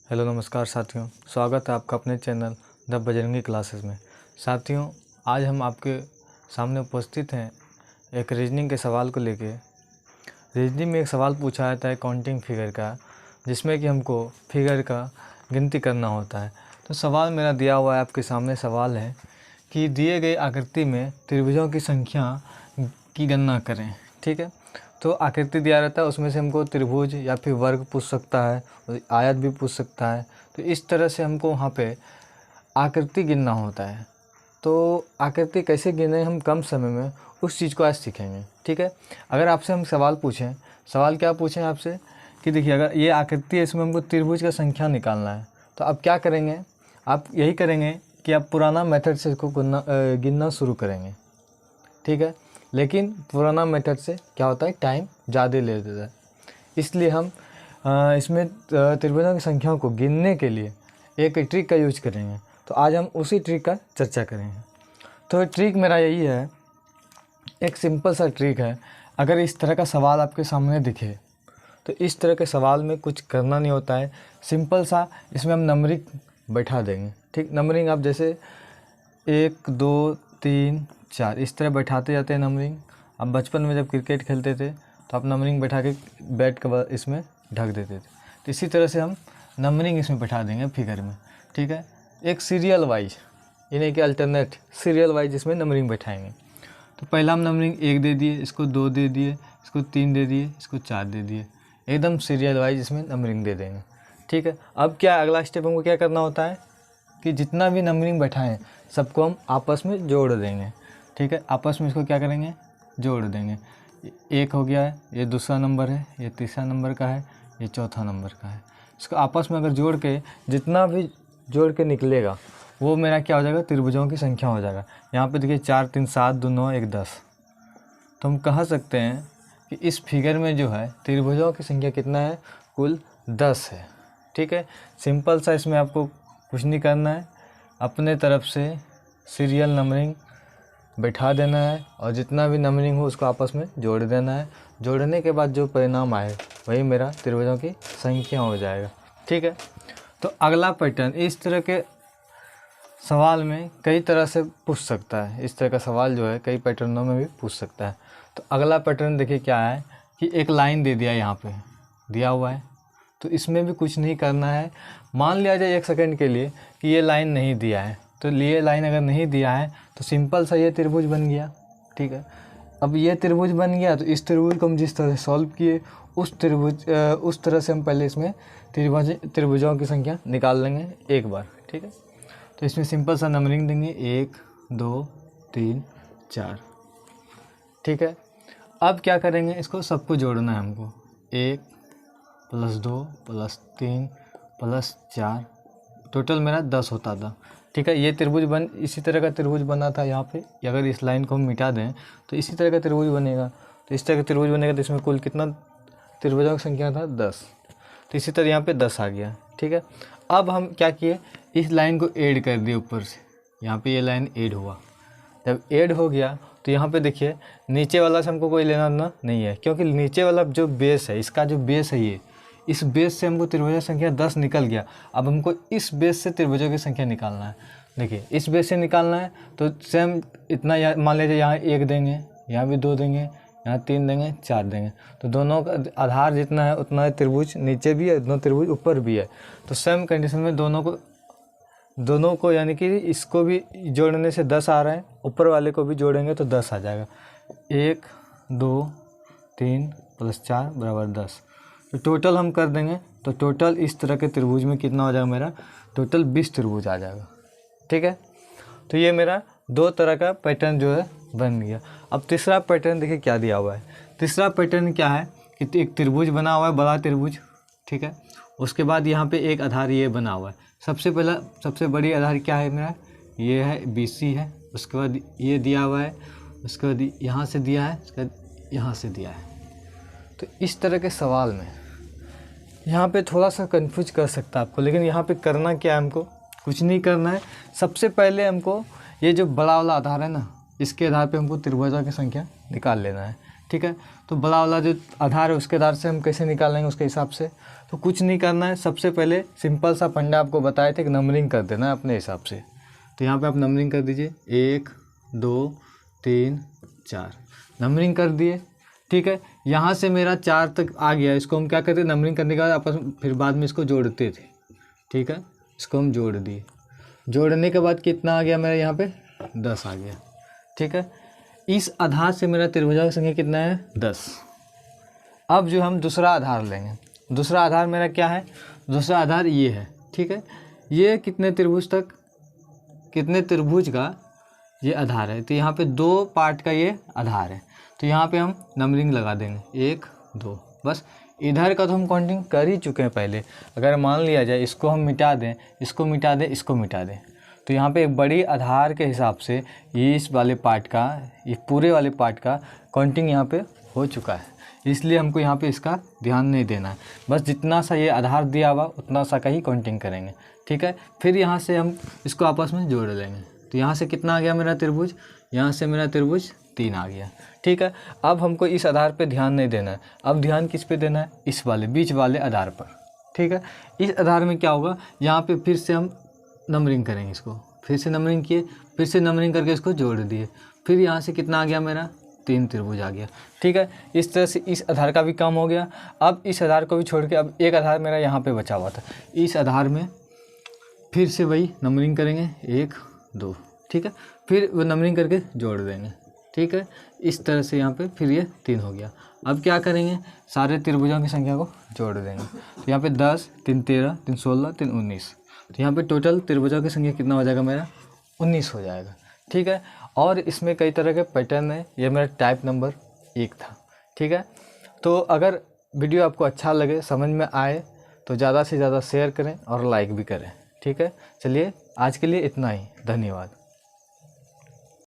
Hello नमस्कार साथियों, स्वागत है आपका अपने चैनल द बजरंगी क्लासेस में। साथियों, आज हम आपके सामने उपस्थित हैं एक रीजनिंग के सवाल को लेके। रीजनिंग में एक सवाल पूछा जाता है काउंटिंग फिगर का, जिसमें कि हमको फिगर का गिनती करना होता है। तो सवाल मेरा दिया हुआ है, आपके सामने सवाल है कि दिए गए आकृति में त्रिभुजों की संख्या की गणना करें। ठीक है, तो आकृति दिया रहता है, उसमें से हमको त्रिभुज या फिर वर्ग पूछ सकता है, आयत भी पूछ सकता है। तो इस तरह से हमको वहाँ पे आकृति गिनना होता है। तो आकृति कैसे गिने हम कम समय में, उस चीज़ को आज सीखेंगे। ठीक है, अगर आपसे हम सवाल पूछें, सवाल क्या पूछें आपसे कि देखिए अगर ये आकृति है, इसमें हमको त्रिभुज का संख्या निकालना है, तो आप क्या करेंगे, आप यही करेंगे कि आप पुराना मेथड से इसको गिनना शुरू करेंगे। ठीक है, लेकिन पुराना मेथड से क्या होता है, टाइम ज़्यादा ले लेता है। इसलिए हम इसमें त्रिभुजों की संख्याओं को गिनने के लिए एक ट्रिक का यूज करेंगे। तो आज हम उसी ट्रिक का चर्चा करेंगे। तो ट्रिक मेरा यही है, एक सिंपल सा ट्रिक है। अगर इस तरह का सवाल आपके सामने दिखे तो इस तरह के सवाल में कुछ करना नहीं होता है, सिंपल सा इसमें हम नंबरिंग बैठा देंगे। ठीक, नंबरिंग आप जैसे 1 2 3 4 इस तरह बैठाते जाते हैं नंबरिंग। अब बचपन में जब क्रिकेट खेलते थे तो आप नंबरिंग बैठा के बैट के बाद इसमें ढक देते थे। तो इसी तरह से हम नंबरिंग इसमें बैठा देंगे फिगर में। ठीक है, एक सीरियल वाइज, ये नहीं कि अल्टरनेट, सीरियल वाइज इसमें नंबरिंग बैठाएंगे। तो पहला हम नंबरिंग 1 दे दिए, इसको 2 दे दिए, इसको 3 दे दिए, इसको 4 दे दिए, एकदम सीरियल वाइज इसमें नंबरिंग दे देंगे। ठीक है, अब क्या अगला स्टेप हमको क्या करना होता है कि जितना भी नंबरिंग बैठाएं सबको हम आपस में जोड़ देंगे। ठीक है, आपस में इसको क्या करेंगे, जोड़ देंगे। 1 हो गया है, ये दूसरा नंबर है, ये तीसरा नंबर का है, ये चौथा नंबर का है। इसको आपस में अगर जोड़ के जितना भी जोड़ के निकलेगा वो मेरा क्या हो जाएगा, त्रिभुजों की संख्या हो जाएगा। यहाँ पे देखिए 4 3 7 2 9 1 10। तो हम कह सकते हैं कि इस फिगर में जो है त्रिभुजों की संख्या कितना है, कुल 10 है। ठीक है, सिंपल सा, इसमें आपको कुछ नहीं करना है, अपने तरफ से सीरियल नंबरिंग बैठा देना है और जितना भी नंबरिंग हो उसको आपस में जोड़ देना है। जोड़ने के बाद जो परिणाम आए वही मेरा त्रिभुजों की संख्या हो जाएगा। ठीक है, तो अगला पैटर्न, इस तरह के सवाल में कई तरह से पूछ सकता है। इस तरह का सवाल जो है कई पैटर्नों में भी पूछ सकता है। तो अगला पैटर्न देखिए क्या है कि एक लाइन दे दिया, यहाँ पे दिया हुआ है, तो इसमें भी कुछ नहीं करना है। मान लिया जाए 1 सेकंड के लिए कि ये लाइन नहीं दिया है, तो ये लाइन अगर नहीं दिया है तो सिंपल सा ये त्रिभुज बन गया। ठीक है, अब ये त्रिभुज बन गया, तो इस त्रिभुज को हम जिस तरह से सॉल्व किए उस तरह से हम पहले इसमें त्रिभुजों की संख्या निकाल लेंगे एक बार। ठीक है, तो इसमें सिंपल सा नंबरिंग देंगे 1 2 3 4। ठीक है, अब क्या करेंगे, इसको सबको जोड़ना है हमको। 1 + 2 + 3 + 4, टोटल मेरा 10 होता था। ठीक है, ये त्रिभुज इसी तरह का त्रिभुज बना था यहाँ पे। अगर इस लाइन को हम मिटा दें तो इसी तरह का त्रिभुज बनेगा। तो इस तरह का त्रिभुज बनेगा, तो इसमें कुल कितना त्रिभुजों की संख्या था, 10। तो इसी तरह यहाँ पे 10 आ गया। ठीक है, अब हम क्या किए, इस लाइन को ऐड कर दिए ऊपर से। यहाँ पे ये लाइन ऐड हुआ, जब ऐड हो गया तो यहाँ पे देखिए नीचे वाला से हमको कोई लेना देना नहीं है, क्योंकि नीचे वाला जो बेस है, इसका जो बेस है ये, इस बेस से हमको त्रिभुजों की संख्या 10 निकल गया। अब हमको इस बेस से त्रिभुजों की संख्या निकालना है। देखिए इस बेस से निकालना है तो सेम इतना, मान लीजिए यहाँ 1 देंगे, यहाँ भी 2 देंगे, यहाँ 3 देंगे, 4 देंगे, तो दोनों का आधार जितना है उतना त्रिभुज नीचे भी है, उतना त्रिभुज ऊपर भी है। तो सेम कंडीशन में दोनों को यानी कि इसको भी जोड़ने से 10 आ रहा है, ऊपर वाले को भी जोड़ेंगे तो 10 आ जाएगा। 1 2 3 + 4 = 10। तो टोटल हम कर देंगे, तो टोटल इस तरह के त्रिभुज में कितना हो जाएगा, मेरा टोटल 20 त्रिभुज आ जाएगा। ठीक है, तो ये मेरा 2 तरह का पैटर्न जो है बन गया। अब तीसरा पैटर्न देखिए क्या दिया हुआ है। तीसरा पैटर्न क्या है कि एक त्रिभुज बना हुआ है, बड़ा त्रिभुज। ठीक है, उसके बाद यहाँ पे एक आधार ये बना हुआ है। सबसे बड़ी आधार क्या है मेरा, ये है BC है। उसके बाद ये दिया हुआ है, उसके बाद यहाँ से दिया है, उसके बाद यहाँ से दिया है। तो इस तरह के सवाल में यहाँ पे थोड़ा सा कंफ्यूज कर सकता है आपको, लेकिन यहाँ पे करना क्या है, हमको कुछ नहीं करना है। सबसे पहले हमको ये जो बड़ा वाला आधार है ना, इसके आधार पे हमको त्रिभुजों की संख्या निकाल लेना है। ठीक है। तो बड़ा वाला जो आधार है उसके आधार से हम कैसे निकालेंगे उसके हिसाब से, तो कुछ नहीं करना है। सबसे पहले सिंपल सा फंडा आपको बताए थे कि नंबरिंग कर देना है अपने हिसाब से। तो यहाँ पे आप नंबरिंग कर दीजिए 1 2 3 4 नंबरिंग कर दिए, ठीक है। यहाँ से मेरा 4 तक आ गया, इसको हम क्या करते हैं नंबरिंग करने के बाद आपस में फिर बाद में इसको जोड़ते थे, ठीक है। इसको हम जोड़ दिए, जोड़ने के बाद कितना आ गया मेरा यहाँ पे 10 आ गया, ठीक है। इस आधार से मेरा त्रिभुजा की संख्या कितना है 10। अब जो हम दूसरा आधार लेंगे, दूसरा आधार मेरा क्या है, दूसरा आधार ये है, ठीक है। ये कितने त्रिभुज तक, कितने त्रिभुज का ये आधार है, तो यहाँ पे 2 पार्ट का ये आधार है। तो यहाँ पे हम नंबरिंग लगा देंगे 1 2, बस। इधर का तो हम काउंटिंग कर ही चुके हैं पहले। अगर मान लिया जाए इसको हम मिटा दें, इसको मिटा दें, इसको मिटा दें, तो यहाँ पे एक बड़ी आधार के हिसाब से ये इस वाले पार्ट का, ये पूरे वाले पार्ट का काउंटिंग यहाँ पे हो चुका है। इसलिए हमको यहाँ पे इसका ध्यान नहीं देना है, बस जितना सा ये आधार दिया हुआ उतना सा का ही काउंटिंग करेंगे, ठीक है। फिर यहाँ से हम इसको आपस में जोड़ लेंगे। तो यहाँ से कितना आ गया मेरा त्रिभुज, यहाँ से मेरा त्रिभुज 3 आ गया, ठीक है। अब हमको इस आधार पे ध्यान नहीं देना है, अब ध्यान किस पे देना है, इस वाले बीच वाले आधार पर, ठीक है। इस आधार में क्या होगा, यहाँ पे फिर से हम नंबरिंग करेंगे, इसको फिर से नंबरिंग किए, फिर से नंबरिंग करके इसको जोड़ दिए, फिर यहाँ से कितना आ गया मेरा 3 त्रिभुज आ गया, ठीक है। इस तरह से इस आधार का भी काम हो गया। अब इस आधार को भी छोड़ के अब एक आधार मेरा यहाँ पे बचा हुआ था, इस आधार में फिर से वही नंबरिंग करेंगे 1 2, ठीक है। फिर वो नंबरिंग करके जोड़ देंगे, ठीक है। इस तरह से यहाँ पे फिर ये 3 हो गया। अब क्या करेंगे, सारे त्रिभुजों की संख्या को जोड़ देंगे। तो यहाँ पे 10 3 13 3 16 3 19, तो यहाँ पे टोटल त्रिभुजों की संख्या कितना हो जाएगा मेरा 19 हो जाएगा, ठीक है। और इसमें कई तरह के पैटर्न है, ये मेरा टाइप नंबर 1 था, ठीक है। तो अगर वीडियो आपको अच्छा लगे, समझ में आए, तो ज़्यादा से ज़्यादा शेयर करें और लाइक भी करें, ठीक है। चलिए आज के लिए इतना ही, धन्यवाद।